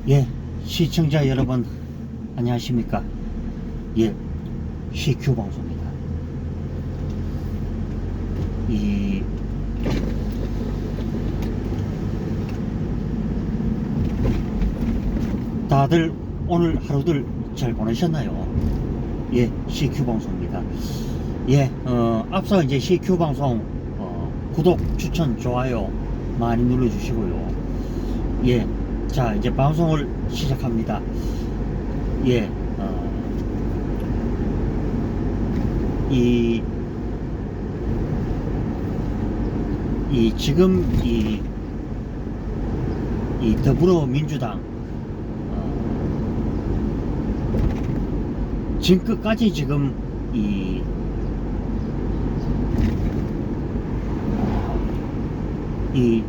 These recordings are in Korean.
예, 시청자 여러분 안녕하십니까. 예, CQ 방송입니다. 다들 오늘 하루들 잘 보내셨나요? 예, CQ 방송입니다. 예, 앞서 이제 CQ 방송 구독, 추천, 좋아요 많이 눌러주시고요. 예, 자 이제 방송을 시작합니다. 예, 지금 이 더불어민주당 지금까지 지금 이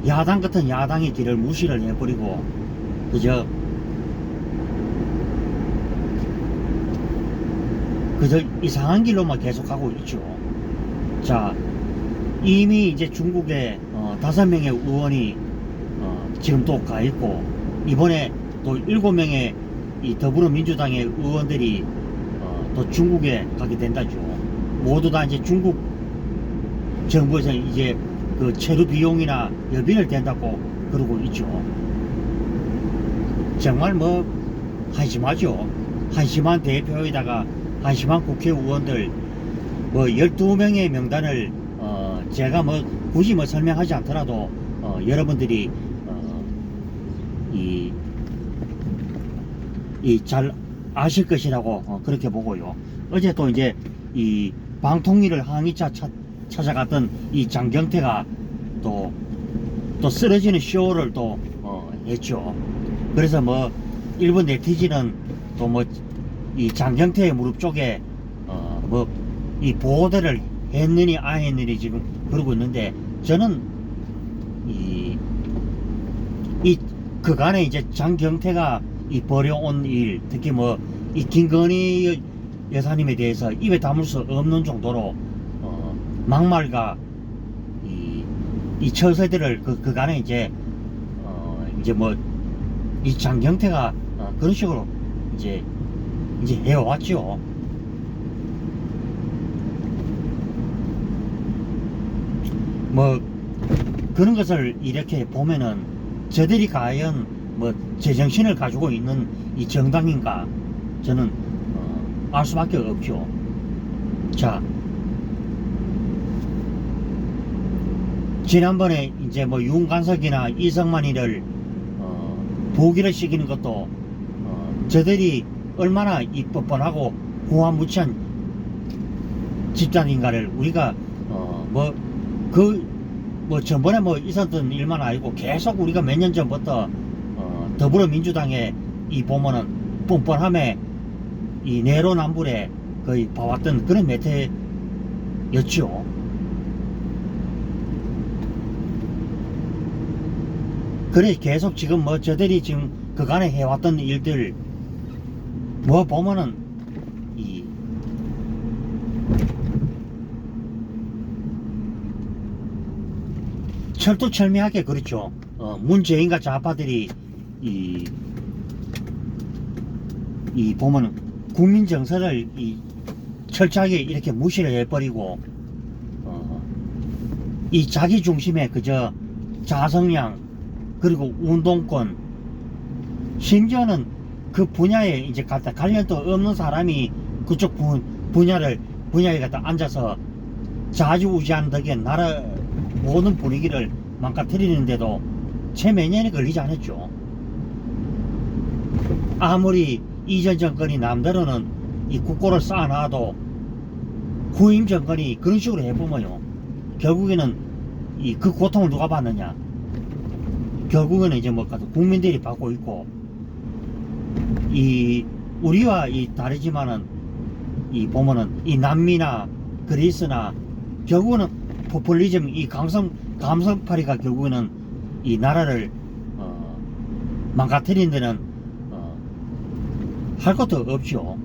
야당 같은 야당의 길을 무시를 해버리고 그저 이상한 길로만 계속 가고 있죠. 자, 이미 이제 중국에 5명의 의원이 지금 또 가 있고, 이번에 또 7명의 이 더불어민주당의 의원들이 또 중국에 가게 된다죠. 모두 다 이제 중국 정부에서 이제 그 체류 비용이나 여비를 댄다고 그러고 있죠. 정말 뭐 한심하죠. 한심한 대표에다가 한심한 국회의원들 뭐 12명의 명단을 제가 뭐 굳이 뭐 설명하지 않더라도 여러분들이 잘 아실 것이라고 그렇게 보고요. 어제 또 이제 이 방통위를 항의차 찾아갔던 이 장경태가 또 쓰러지는 쇼를 또 했죠. 그래서 뭐 일본 네티즌은 또 뭐 이 장경태의 무릎 쪽에 뭐 이 보호대를 했느니 안 했느니 지금 그러고 있는데, 저는 그간에 이제 장경태가 벌여온 일, 특히 뭐 이 김건희 여사님에 대해서 입에 담을 수 없는 정도로 막말과 이 처세들을 그간에 이제 뭐 이 장경태가 그런 식으로 이제 해왔죠. 뭐 그런 것을 이렇게 보면은 저들이 과연 뭐 제정신을 가지고 있는 이 정당인가, 저는 알 수밖에 없죠. 자, 지난번에 이제 뭐 윤관석이나 이성만이를 보기를 시키는 것도 저들이 얼마나 이 뻔뻔하고 후한무치한 집단인가를 우리가 뭐 전번에 뭐 있었던 일만 아니고 계속 우리가 몇 년 전부터 더불어민주당에 보면은 뻔뻔함에 이 내로남불에 거의 봐왔던 그런 매태였죠. 그래 계속 지금 뭐 저들이 지금 그간에 해왔던 일들 뭐 보면은 철두철미하게 그렇죠. 문재인과 좌파들이 보면은 국민 정서를 철저하게 이렇게 무시를 해버리고 이 자기 중심에 그저 자성량 그리고 운동권, 심지어는 그 분야에 이제 관련도 없는 사람이 그쪽 분야에 갖다 앉아서 좌지우지하는 덕에 나라 모든 분위기를 망가뜨리는데도 채 몇 년이 걸리지 않았죠. 아무리 이전 정권이 남대로는 이 국고를 쌓아놔도 후임 정권이 그런 식으로 해보면요, 결국에는 그 고통을 누가 받느냐, 결국에는 이제 뭐 국민들이 받고 있고, 우리와 다르지만은 보면은 남미나 그리스나 결국은 포퓰리즘 감성파리가 결국에는 이 나라를 망가뜨리는 데는 할 것도 없죠.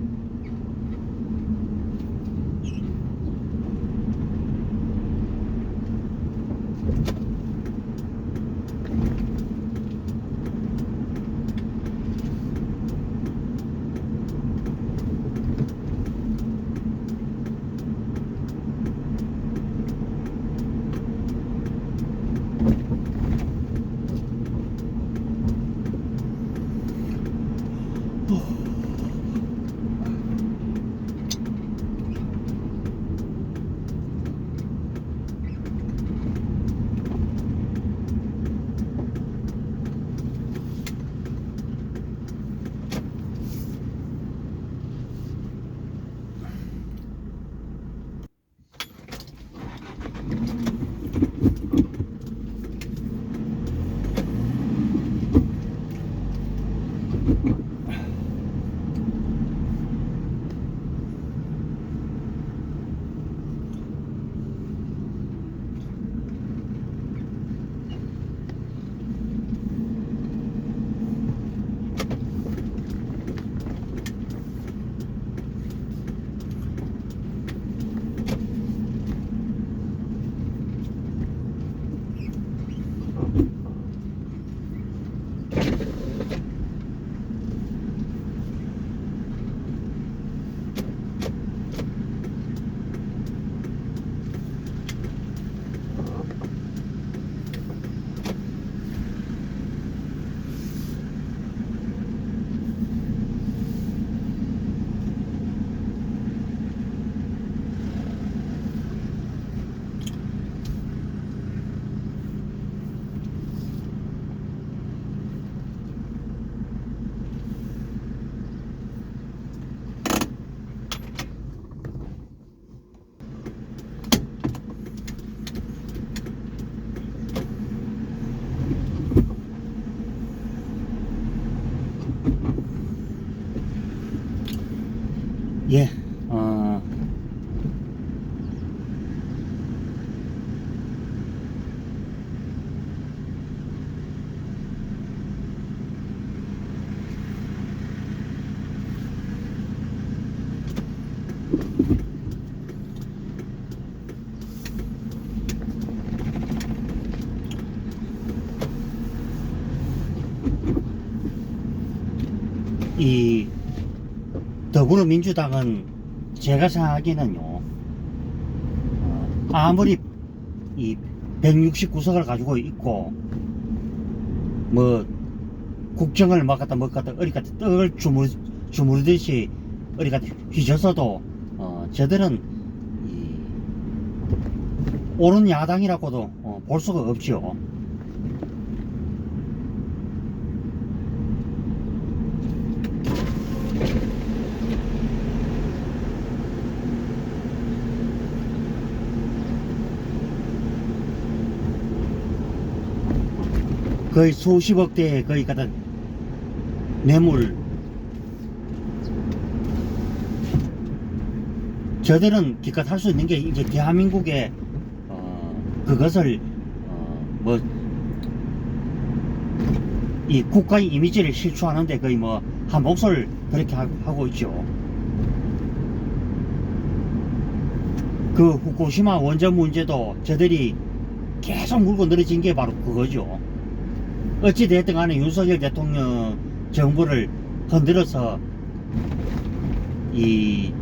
예, 이 더불어민주당은 제가 생각하기에는요, 아무리 이 169석을 가지고 있고 뭐 국정을 막 갖다 어디 갖다 떡을 주무르듯이 어디 갖다 휘저어도 저들은 이 옳은 야당이라고도 볼 수가 없죠. 거의 수십억 대의 거의 같은 뇌물, 저들은 기껏 할 수 있는 게 이제 대한민국의 그것을 뭐 이 국가의 이미지를 실추하는데 거의 뭐 한 몫을 그렇게 하고 있죠. 그 후쿠시마 원전 문제도 저들이 계속 물고 늘어진 게 바로 그거죠. 어찌됐든 간에 윤석열 대통령 정부를 흔들어서 이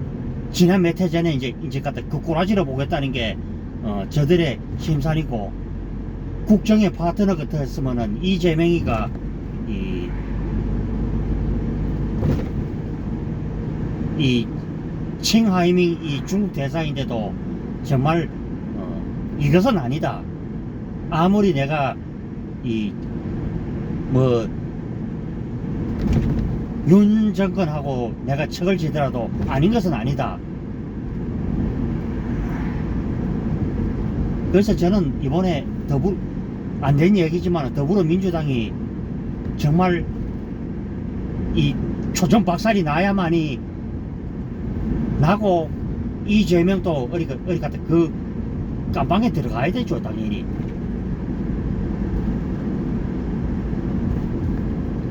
지난 몇 해 전에 이제 갖다 그 꼬라지로 보겠다는 게 저들의 심산이고, 국정의 파트너 같았으면은 이재명이가 이 칭하이밍 이 중국 대사인데도 정말 이것은 아니다. 아무리 내가 뭐 윤 정권하고 내가 척을 지더라도 아닌 것은 아니다. 그래서 저는 이번에 안 된 얘기지만 더불어민주당이 정말 이 초전 박살이 나야만이 나고 이재명도 어디 갔다 그 깜방에 들어가야 되죠, 당연히.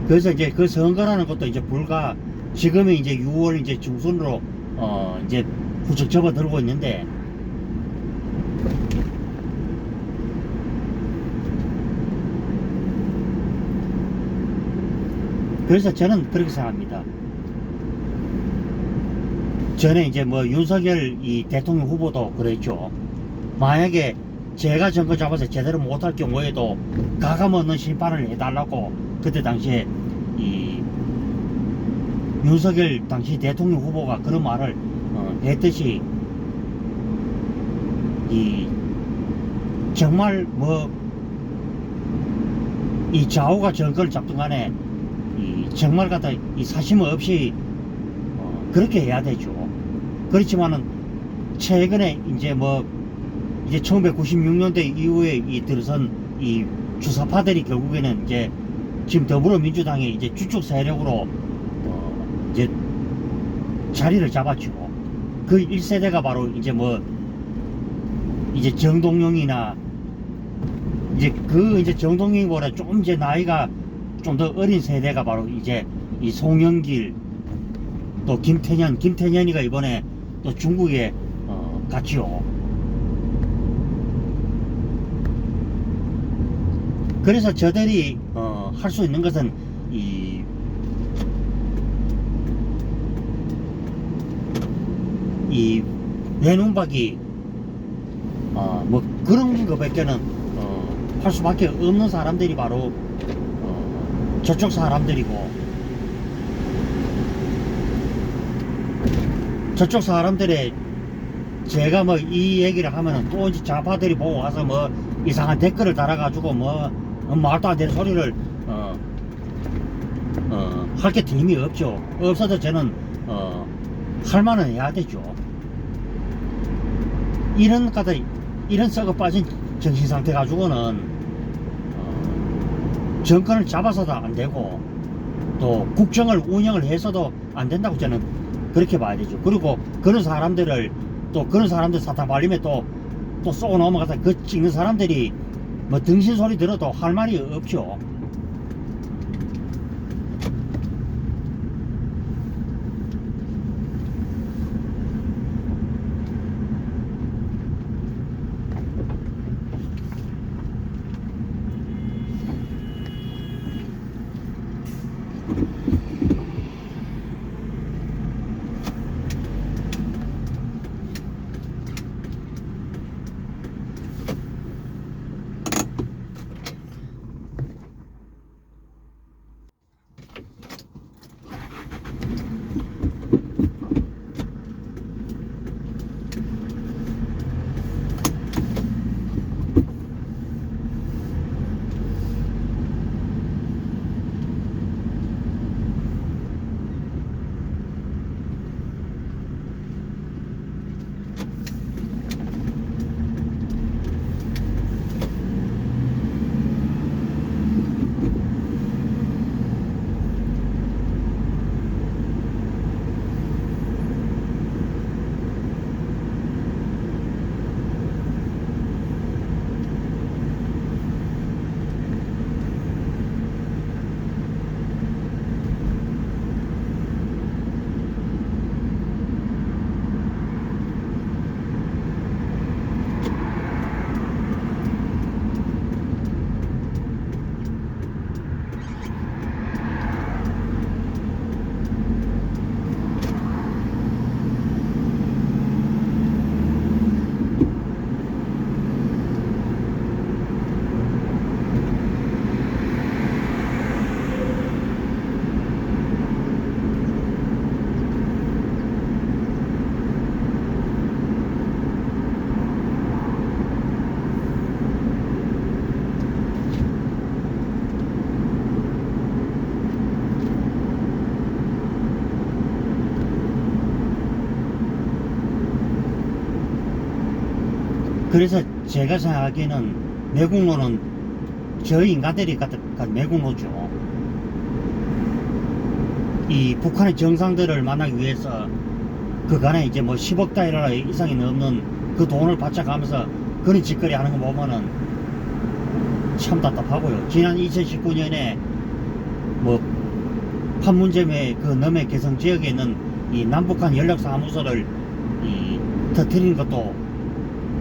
그래서 이제 그 선거라는 것도 이제 불과 지금이 이제 6월 이제 중순으로 이제 후적 접어들고 있는데, 그래서 저는 그렇게 생각합니다. 전에 이제 뭐 윤석열 이 대통령 후보도 그랬죠. 만약에 제가 정권 잡아서 제대로 못할 경우에도 가감없는 심판을 해달라고 그때 당시에 이 윤석열 당시 대통령 후보가 그런 말을 했듯이, 이 정말 뭐 이 좌우가 정권을 잡든 간에 이 정말 갖다 이 사심 없이 그렇게 해야 되죠. 그렇지만은 최근에 이제 뭐 이제 1996년대 이후에 이 들어선 이 주사파들이 결국에는 이제 지금 더불어민주당의 이제 주축 세력으로 이제 자리를 잡았죠. 그 1세대가 바로 이제 뭐 이제 정동영이나 이제 그 이제 정동영보다 좀 이제 나이가 좀 더 어린 세대가 바로 이제 이 송영길, 또 김태년이가 이번에 또 중국에 갔지요. 그래서 저들이 할 수 있는 것은 이 내눈박이 뭐 그런 거밖에는 할 수밖에 없는 사람들이 바로 저쪽 사람들이고, 저쪽 사람들의 제가 뭐 이 얘기를 하면은 또 이제 좌파들이 보고 와서 뭐 이상한 댓글을 달아가지고 뭐 말도 안 되는 소리를 할 게 틀림이 없죠. 없어도 저는 할 말은 해야 되죠. 이런 썩어 빠진 정신 상태 가지고는 정권을 잡아서도 안 되고 또 국정을 운영을 해서도 안 된다고 저는 그렇게 봐야 되죠. 그리고 그런 사람들을 또 그런 사람들 사탕 발림에 또 쏘고 넘어가서 그 찍는 사람들이 뭐 등신 소리 들어도 할 말이 없죠. 그래서 제가 생각하기에는 매국노는 저희 인간들이 갖다 매국노죠. 이 북한의 정상들을 만나기 위해서 그간에 이제 뭐 10억 달러 이상이 넘는 그 돈을 바쳐가면서 그런 짓거리 하는 거 보면은 참 답답하고요. 지난 2019년에 뭐 판문점의 그 남해 개성 지역에 있는 이 남북한 연락사무소를 이 터뜨린 것도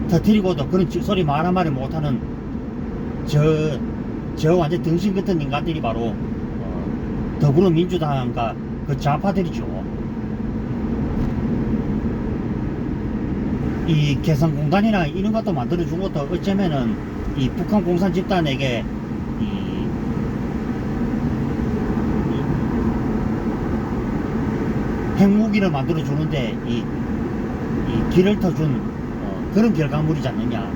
터뜨리고도 그런 소리 말 한마디 못하는 저 완전 등신 같은 인간들이 바로 더불어민주당과 그 좌파들이죠. 이 개성공단이나 이런 것도 만들어준 것도 어쩌면은 이 북한 공산 집단에게 이 핵무기를 만들어주는데 이 길을 터준 그런 결과물이지 않느냐,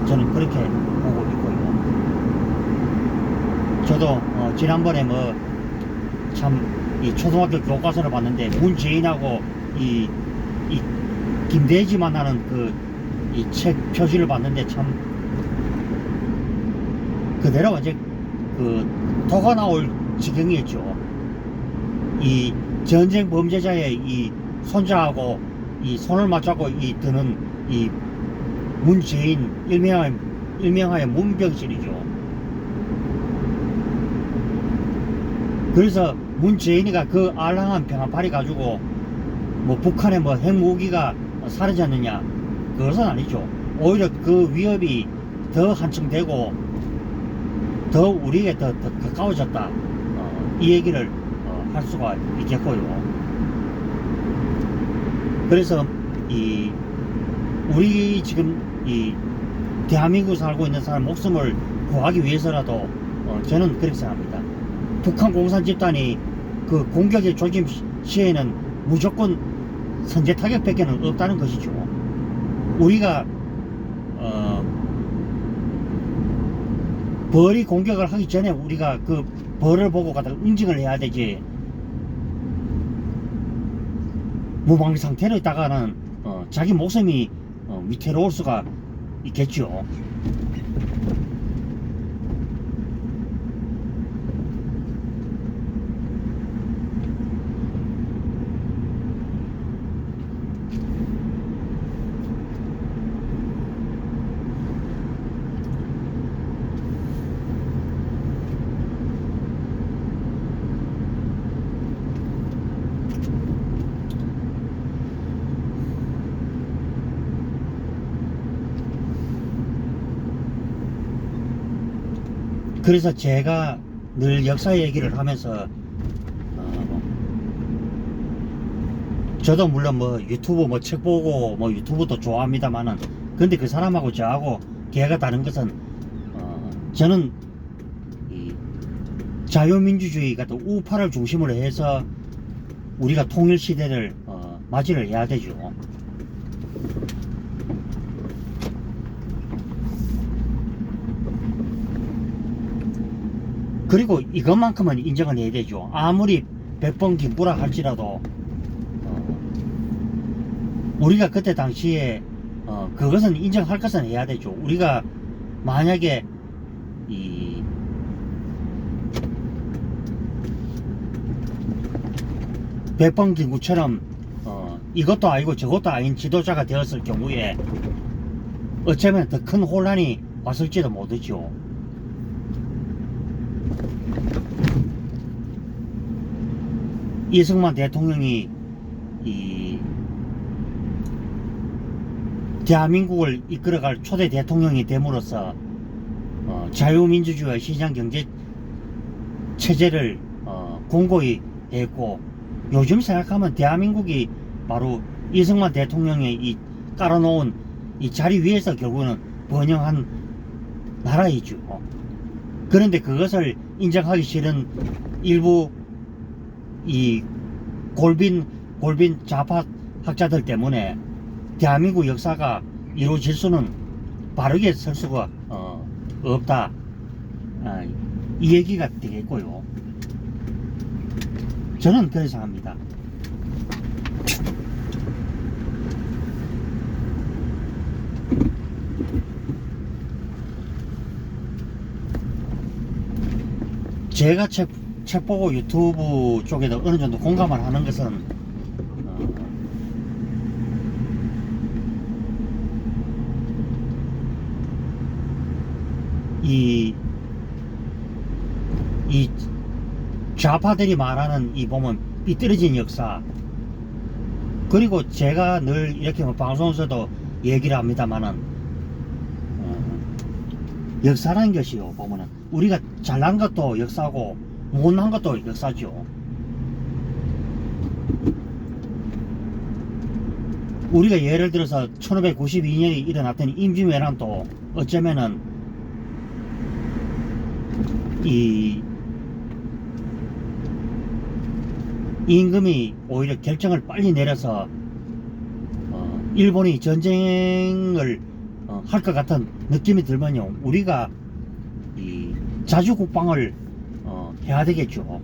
저는 그렇게 보고 있고요. 저도 지난번에 뭐 참 이 초등학교 교과서를 봤는데 문재인하고 이 김대지 만나는 그 이 책 표지를 봤는데 참 그대로 이제 그 토가 나올 지경이었죠. 이 전쟁 범죄자의 이 손자하고 이 손을 맞잡고 이 드는 이 문재인 일명하여 문병실이죠. 그래서 문재인이가 그 알랑한 평화파리 가지고 뭐 북한의 뭐 핵무기가 사라졌느냐, 그것은 아니죠. 오히려 그 위협이 더 한층 되고 더 우리에게 더 가까워졌다, 이 얘기를 할 수가 있겠고요. 그래서 이 우리 지금 이 대한민국 살고 있는 사람 목숨을 구하기 위해서라도 저는 그렇게 생각합니다. 북한 공산 집단이 그 공격의 조짐 시에는 무조건 선제 타격밖에 없다는 것이죠. 우리가 벌이 공격을 하기 전에 우리가 그 벌을 보고 갖다가 응징을 해야 되지, 무방 상태로 있다가는 자기 목숨이 위태로울 수가 있겠죠. 그래서 제가 늘 역사 얘기를 하면서 저도 물론 뭐 유튜브 뭐 책 보고 뭐 유튜브도 좋아합니다만은, 근데 그 사람하고 저하고 걔가 다른 것은 저는 이 자유민주주의 같은 우파를 중심으로 해서 우리가 통일시대를 맞이를 해야 되죠. 그리고 이것만큼은 인정을 해야 되죠. 아무리 100번 김부라 할지라도 우리가 그때 당시에 그것은 인정할 것은 해야 되죠. 우리가 만약에 이 백번 김구처럼 이것도 아니고 저것도 아닌 지도자가 되었을 경우에 어쩌면 더 큰 혼란이 왔을지도 모르죠. 이승만 대통령이 이 대한민국을 이끌어갈 초대 대통령이 됨으로써 자유민주주의 시장경제 체제를 공고히 했고, 요즘 생각하면 대한민국이 바로 이승만 대통령의 이 깔아놓은 이 자리 위에서 결국은 번영한 나라이죠. 그런데 그것을 인정하기 싫은 일부 이 골빈 좌파 학자들 때문에 대한민국 역사가 이루어질 수는, 바르게 설 수가 없다, 이 얘기가 되겠고요. 저는 그래서 합니다. 제가 책 보고 유튜브 쪽에도 어느 정도 공감을 하는 것은 이 좌파들이 말하는 이 보면 삐뚤어진 역사, 그리고 제가 늘 이렇게 뭐 방송에서도 얘기를 합니다만은 역사라는 것이요, 보면은 우리가 잘난 것도 역사고 못난 것도 역사죠. 우리가 예를 들어서 1592년에 일어났던 임진왜란도 어쩌면은 이 임금이 오히려 결정을 빨리 내려서 일본이 전쟁을 할 것 같은 느낌이 들면요, 우리가 이 자주국방을 해야 되겠죠.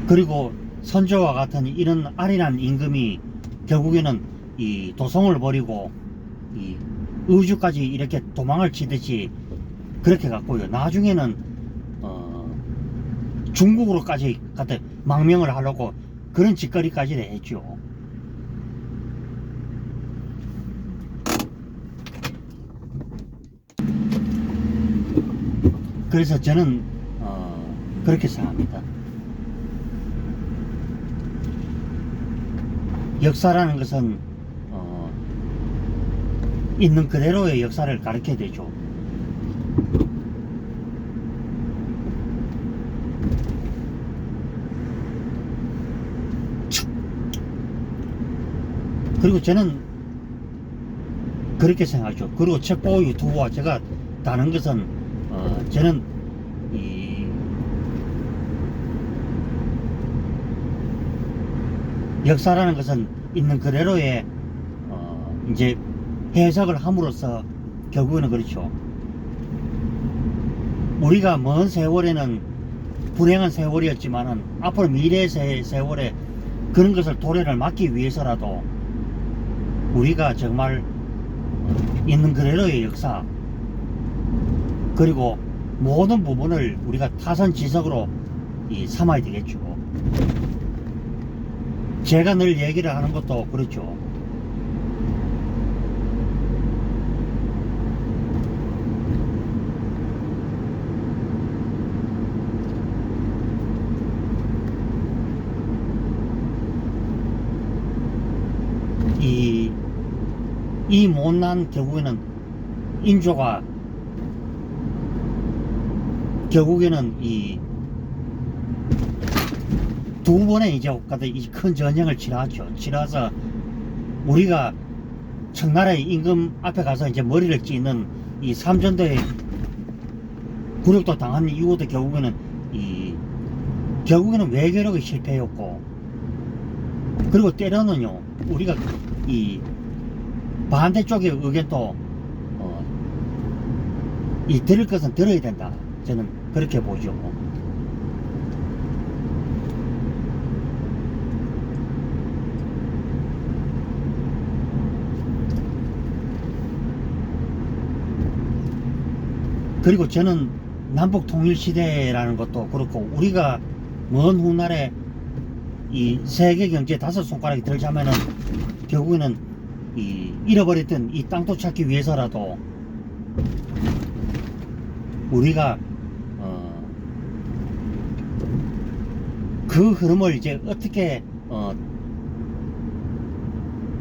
그리고 선조와 같은 이런 아리란 임금이 결국에는 이 도성을 버리고 이 의주까지 이렇게 도망을 치듯이 그렇게 갔고요. 나중에는 중국으로까지 갔다 망명을 하려고 그런 짓거리까지 했죠. 그래서 저는 그렇게 생각합니다. 역사라는 것은 있는 그대로의 역사를 가르쳐야 되죠. 그리고 저는 그렇게 생각하죠. 그리고 책보 유튜브와 제가 다른 것은 저는 이 역사라는 것은 있는 그대로의 이제 해석을 함으로써 결국에는 그렇죠. 우리가 먼 세월에는 불행한 세월이었지만은 앞으로 미래의 세월에 그런 것을 도래를 막기 위해서라도 우리가 정말 있는 그대로의 역사, 그리고 모든 부분을 우리가 타선지석으로 삼아야 되겠죠. 제가 늘 얘기를 하는 것도 그렇죠. 이 못난 결국에는 인조가 결국에는 이 두 번의 이제 큰 전쟁을 치러서 우리가 청나라의 임금 앞에 가서 이제 머리를 찌는 이 삼전도의 굴욕도 당한 이후도 결국에는 외교력의 실패였고, 그리고 때로는요 우리가 이 반대쪽의 의견도 들을 것은 들어야 된다, 저는 그렇게 보죠. 그리고 저는 남북 통일 시대라는 것도 그렇고, 우리가 먼 훗날에 이 세계 경제 5손가락이 들자면은 결국에는 잃어버렸던 이 땅도 찾기 위해서라도 우리가 그 흐름을 이제 어떻게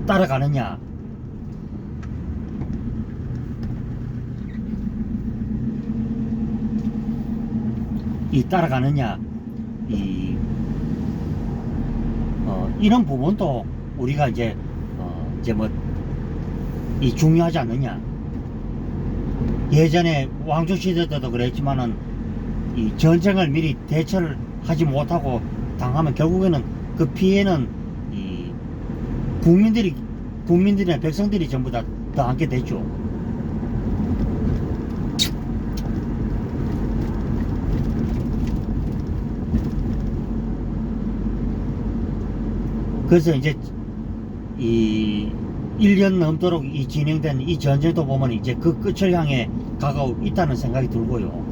따라가느냐, 이런 부분도 우리가 이제 중요하지 않느냐. 예전에 왕조 시대 때도 그랬지만은 이 전쟁을 미리 대처를 하지 못하고 당하면 결국에는 그 피해는 이 국민들이나 백성들이 전부 다 안게 되죠. 그래서 이제 이 1년 넘도록 진행된 이 전쟁도 보면 이제 그 끝을 향해 가고 있다는 생각이 들고요.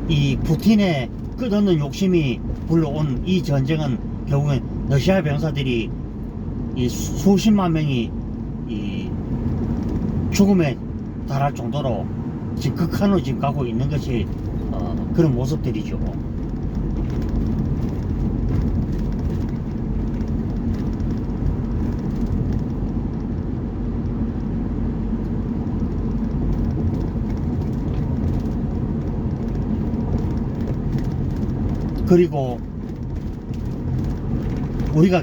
이 푸틴의 끝없는 욕심이 불러온 이 전쟁은 결국엔 러시아 병사들이 이 수십만 명이 이 죽음에 달할 정도로 지금 극한으로 지금 가고 있는 것이 그런 모습들이죠. 그리고 우리가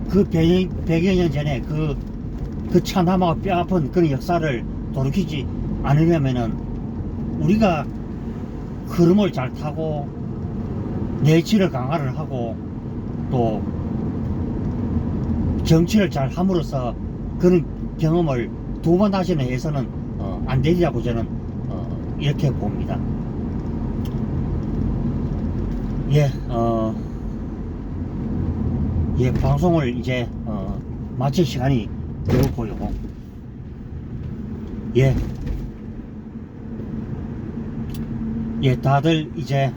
그 100여 년 전에 그 참담하고 뼈아픈 그런 역사를 돌이키지 않으려면은 우리가 흐름을 잘 타고 내치를 강화를 하고 또 정치를 잘 함으로써 그런 경험을 두 번 다시는 해서는 안 되리라고 저는 이렇게 봅니다. 방송을 이제 마칠 시간이 되었고요. 다들 이제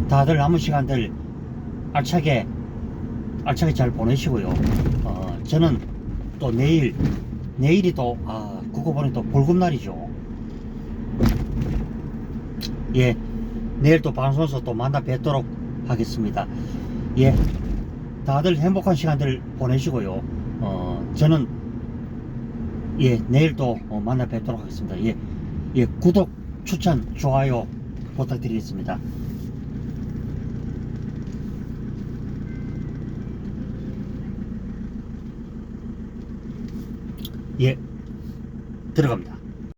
다들 남은 시간들 알차게 잘 보내시고요. 저는 또 내일이 또 그거 보니 또 볼금날이죠. 내일 또 방송에서 또 만나 뵙도록 하겠습니다. 다들 행복한 시간들 보내시고요. 저는 내일 또 만나 뵙도록 하겠습니다. 구독, 추천, 좋아요 부탁드리겠습니다. 들어갑니다.